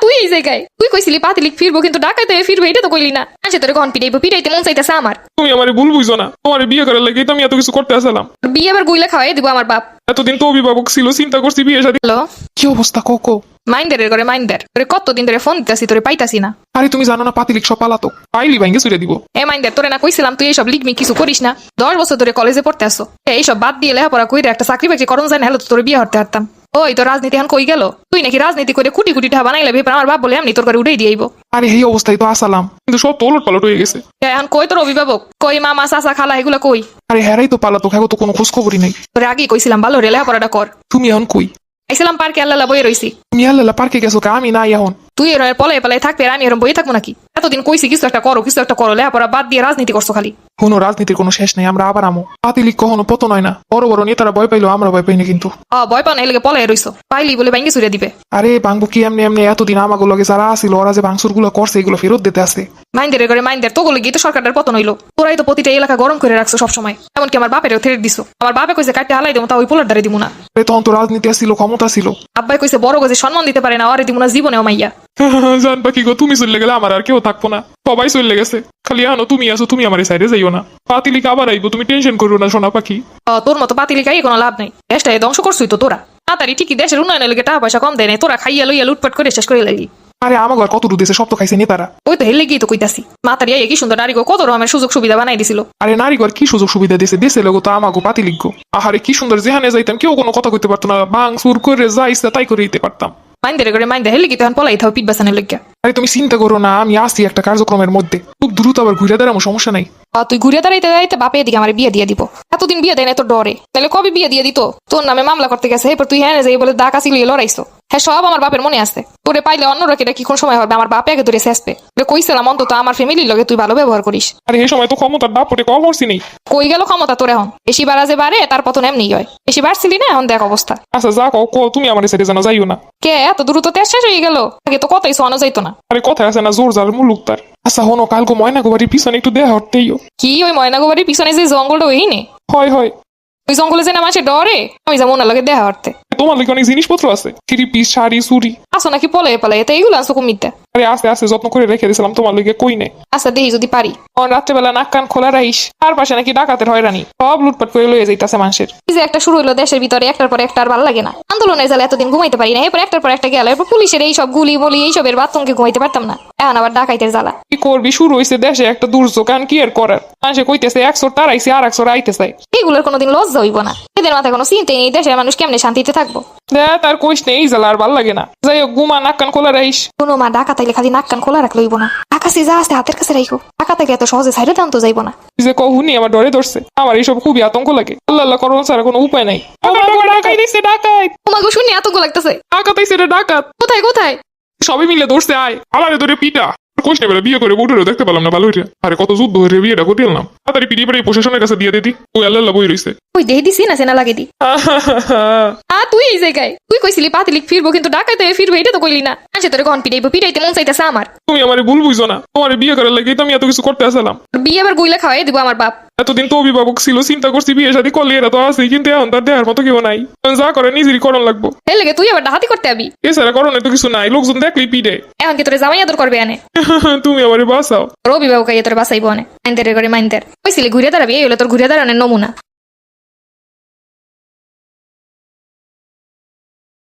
তুই এই জায়গায় তুই কইছিলি পাতিলিক ফিরবো কিন্তু ডাকাতে ফিরবো এটা তো কইলি না আসে তোরে কন পিটাইবো পিটাইতে মন চাইতেছে আমার তুমি আমারে ভুল বুঝো না, তোমার বিয়ে করার লাগে তো আমি এত কিছু করতে আসলাম। বিয়ে আবার গুইলা খাওয়াই দিব আমার বাপ। এতদিন তো অভিভাবক ছিল, চিন্তা করছি বিয়ে শাদী। হ্যালো, কি অবস্থা কোকো? মাইন্ডারের করে মাইন্ডার তোরে কতদিন ধরে ফোন দিতেছি তোরে পাইতাছি না। আরে তুমি জানো না পাতিলিক সব পালাতো, পাইলি ভাঙ্গে ছুড়ে দিব। মাইন্ডার তোরে না কইছিলাম তুই এইসব লিখবি কিছু করিস না। 10 বছর ধরে কলেজে পড়তে আসো, এইসব বাদ দিয়ে লেখাপড়া কইরে একটা চাকরি বাকরি করন যায় না হলে তো তোর বিয়ে হতে হারতাম। ওই তো রাজনীতি এখন কই গেল? তুই নাকি রাজনীতি করে কোটি কোটি টাকা বানাইলে ভেবে আমার বাপ বলে এমনি তোর করে উঠাই দিয়েইব। আরে এই অবস্থায় তো আসালাম, কিন্তু সব তো ওলট পালট হয়ে গেছে। এখন কই তোর অভিভাবক, কই মামা চাচা খালা এগুলা কই? আরে হেরাই তো পালাতো, খাগো তো কোনো খোঁজ খবরই নাই। তোরে আগেই কইছিলাম ভালো রে লেখাপড়াটা কর। তুমি এখন কই? আইছিলাম পার্কে আল্লাহ বইয়ে রইছি। তুমি আল্লাহ পার্কে গেছো কা? আমি নাই এখন। তুই এর পলাই পলাই থাকবে আর আমি এরম বইয়ে থাকবো নাকি? এতদিন কইছি কিছু একটা করো কিছু একটা করো, লেখাপড়া বাদ দিয়ে রাজনীতি করছো খালি। কোনো রাজনীতির কোনো শেষ নেই, আমরা আবার আমো। পাতিলিক কখনো পতন হয় না, বড় বড় নেতারা ভয় পাইলো, আমরা ভয় পাই না কিন্তু। ভয় পাও না, এলাকে পলাই রইছো, পাইলি বলে ভাঙ্গি ছুড়ে দিবে। আরে ভাঙবো কি এমনি এমনি? এতদিন আমাগুলো লগে যারা আসিল ওরা যে ভাঙচুর গুলো করছে এগুলো ফেরত দিতে আসে। মাইন্ডের করে মাইন্ডের তো গেলে গিয়ে তো সরকারের পতন হইলো। তোরাই তো প্রতিটা এলাকা গরম করে রাখছো সবসময়, এমনকি আমার বাপেরও থ্রেট দিছো। আমার বাপে কইছে কাটতে হালাই দেবো, তা ওই পোলার দ্বারে দিব না। তখন তো রাজনীতি আসছিল, ক্ষমতা ছিল। আব্বাই কইছে বড় গজে সম্মান দিতে পারে না, আরে দিব না জীবনেও মাইয়া। জান পাখি গো, তুমি চলে গেলে আমার আর কেউ থাকবো না, সবাই চলে গেছে, খালি আনো তুমি আসো, তুমি আমার সাইডে যাইও না। পাতিলিক আবার আইবো, তুমি টেনশন করো না সোনা পাখি। তোর মতো পাতিলিকাই কোনো লাভ নাই, দেশটা ধ্বংস করছই তো তোরা। তাড়াতাড়ি ঠিকই দেশের উন্নয়নের লেগে টাকা পয়সা কম দেয় নাই, তোরা খাইয়া লইয়া লুটপাট করে শেষ করে লাগি। আরে আমার ঘর কত দিয়েছে, সব তো খাইছে নেতারা। ওই তো হেলে গিয়ে তো কইতাছি, মাতারি কি সুন্দর নারী কত রকমের সুযোগ সুবিধা বানাই দিছিল। আরে নারীগর কি সুযোগ সুবিধা দিয়েছে, দেশে লোক তো আমাগো পাতিলিক গো। আহারে কি সুন্দর, যেখানে যাইতাম কেউ কোনো কথা কইতে পারতো না, ভাঙ সুর করে যা ইচ্ছা তাই করে দিতে পারতাম। মাইন্ডের করে মাইন্ডে হেলে কি তখন পলাই থাও পিট বাসানের লইগা। আরে তুমি চিন্তা করো না, আমি আসছি একটা কার্যক্রমের মধ্যে, খুব দ্রুত আবার ঘুরে দাঁড়াবো, সমস্যা নাই। তুই ঘুরে দাঁড়াইতে দাঁড়াইতে বাপে এদিকে আমার বিয়ে দিয়ে দিব। এতদিন বিয়ে দেয় না তোর ডরে, তাহলে কবে বিয়ে দিয়ে দিত? তোর নামে মামলা করতে গেছে, এরপর তুই হ্যাঁ যাই বলে ডাকা চিলিয়ে লড়াইছো। হ্যাঁ সব আমার বাপের মনে আছে, তোরে পাইলে অন্যরা কেটা কি কোন সময় হবে আমার বাপে আগে ধরে শেষবে। কইছিলাম অন্তত আমার ফ্যামিলির লগে তুই ভালো ব্যবহার করিস। আরে এই সময় তো ক্ষমতার দাপটে কম করছি নেই। কই গেল ক্ষমতা তোর? এখন বেশি বাড়া যে বাড়ে তার পতন এমনি হয়। বেশি বাড়ছিলি না, এখন দেখ অবস্থা। আচ্ছা যা কো, তুমি আমার সাইডে জানা যাইও না। কে এত দ্রুত তেজ শেষ হয়ে গেল? আগে তো কথাই শোনা যাইতো না। আরে কথা আছে না, জোর যার মুলুক তার। আচ্ছা হনো, কালকে ময়না গোবারির পিছনে একটু দেয়া হতেইও। কি ওই ময়নাগোবাড়ির পিছনে যে জঙ্গলটা ওই নে? হয় হয়, ওই জঙ্গলে যে না মাসে ডরে, আমি যেমন লাগে দেখা হরতে। তোমার লাগে অনেক জিনিসপত্র আছে, থ্রি পিস, শাড়ি, চুড়ি। আসো নাকি পলাই পালাই, এতে এইগুলো আনছো কমিতে? আরে আস্তে আস্তে যত্ন করে রেখে দিয়েছিলাম, তোমার লাগে কই নেই। আচ্ছা দেখি যদি পারি। রাত্রেবেলা নাক কান খোলা রাইস, আর পাশে নাকি ডাকাতের হয়রানি, সব লুটপাট করে লয়ে যাইতাছে মানুষের। এই যে একটা শুরু হলো দেশের ভিতরে, একটার পর একটা আর ভালো লাগে না। আন্দোলনের জালে এতদিন ঘুমাইতে পারি না, এরপর একটার পর একটা গেল, এরপর পুলিশের এই সব গুলি বলি এইসবের বাথরুমকে ঘুমাইতে পারতাম না, এখন আবার ডাকাইতের জ্বালা। কি করবি, শুরু হয়েছে দেশে একটা দুর্যোগ, কারণ কি আর করার। মানুষে কইতেছে 100 তারাইছে আর 100 আইতেছে। এগুলোর কোনোদিন লজ্জা হইব না? এদের মাথায় কোনো চিন্তাই নেই, দেশের মানুষ কেমনে শান্তিতে থাকবো। তার কইস নেই, এই জ্বালা আর ভাল লাগে না। যাই হোক, ঘুমা, নাক কান খোলা রাইস। কোনো মা ডাকা তাইলে খালি নাক কান খোলা রাখলে হইব না, আকাশে যা আছে হাতের কাছে রাখো। টাকা থেকে এত সহজে সাইডে দাম তো যাইব না। যে কহুনি আমার ডরে ধরছে, আমার এইসব খুবই আতঙ্ক লাগে। আল্লাহ আল্লাহ করোনা ছাড়া কোনো উপায় নাই। ডাকাই দিচ্ছে, ডাকাত। তোমাকে শুনে আতঙ্ক লাগতেছে। ডাকাত আইছে রে, ডাকাত। কোথায় কোথায়? সবাই মিলে ধরছে, আয় আমারে ধরে পিটা। কোশ নেবে বিয়ে করে বউটারও দেখতে পেলাম না ভালো হইছে। আরে কত যুদ্ধ হয়ে বিয়েটা করতে এলাম, তাড়াতাড়ি পিড়ি পাড়ি প্রশাসনের কাছে দিয়ে দিতি। ওই আল্লাহ বই রইছে। ওই দেহ দিছি না সেনা লাগে দি। তুই এই জায়গায় তুই কইছিলি পাতিলিক ফিরবো কিন্তু ডাকাতে ফিরবো, এটা তো কইলি না। আসে তোরে কন পিটাইবো, পিটাইতে মন চাইতেছে আমার। তুমি আমারে ভুল বুঝো না, তোমার বিয়ে করার লাগে তো আমি এত কিছু করতে আসলাম। বিয়ে আবার গুইলা খাওয়াই দিব আমার বাপ। এতদিন তো অভিভাবক ছিল, চিন্তা করছি বিয়ে শাদী করলে এরা তো আছেই, কিন্তু এখন তার দেহার মতো কেউ নাই। যা করে নিজেরই করণ লাগবো। এর লেগে তুই আবার ডাহাতি করতে আবি? এছাড়া করণে তো কিছু নাই, লোকজন দেখলেই পিটে। এখন কি তোরে জামাই আদর করবে আনে? তুমি আমারে বাঁচাও। রবি বাবু কাইয়ে তোরে বাঁচাইবো আনে। মাইন্দের করে মাইন্দের কইছিলি ঘুরে দাঁড়াবি, এই হলো তোর ঘুরে দাঁড়ানোর নমুনা।